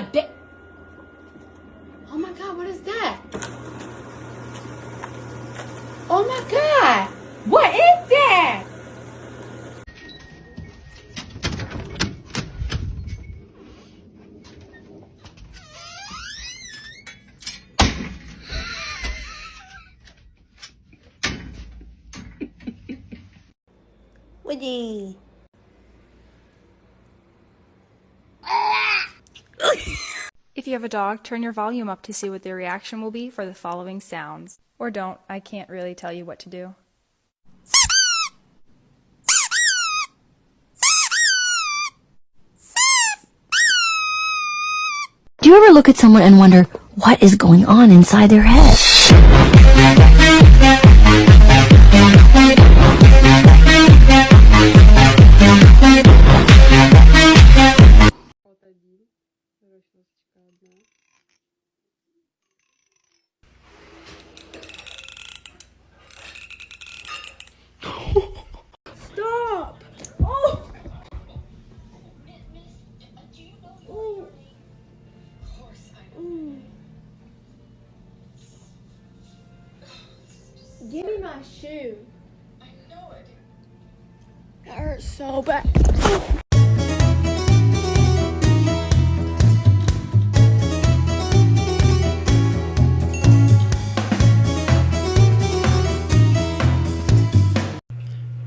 today. Oh my God, what is that? Oh my God, what is that? Woody. If you have a dog, turn your volume up to see what their reaction will be for the following sounds. Or don't, I can't really tell you what to do. Do you ever look at someone and wonder what is going on inside their head? Stop! Oh! Give me my shoe. I know it. That hurts so bad.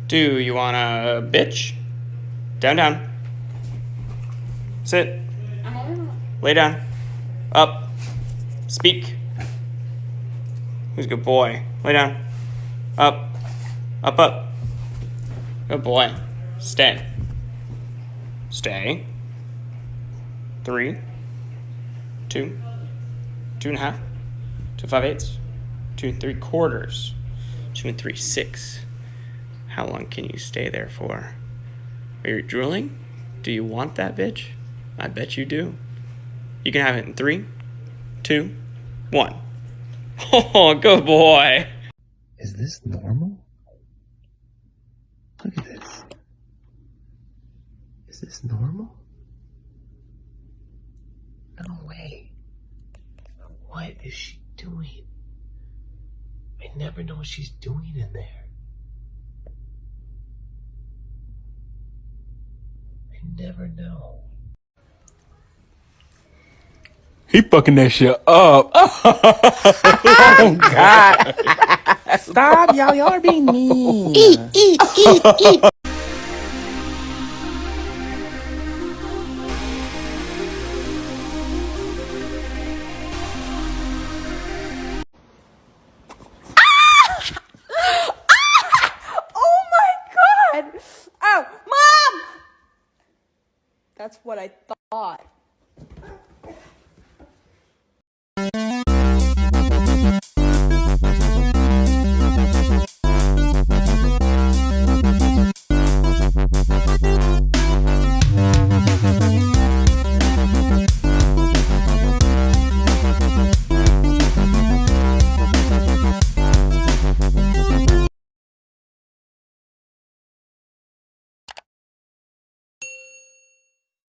Do you want a bitch? Down, down. Sit. Lay down. Up. Speak. Who's a good boy? Lay down. Up. Up, up. Good boy. Stay. Stay. 3, 2, 2.5, 2 5/8, 2 3/4, 2 3/6. How long can you stay there for? Are you drooling? Do you want that bitch? I bet you do. You can have it in 3, 2, 1. Oh, good boy. Is this normal? Look at this. Is this normal? No way. What is she doing? I never know what she's doing in there. I never know. He fucking that shit up. Oh, God. Stop, y'all. Y'all are being mean. Eat. Oh my God! Oh, Mom! That's what I thought.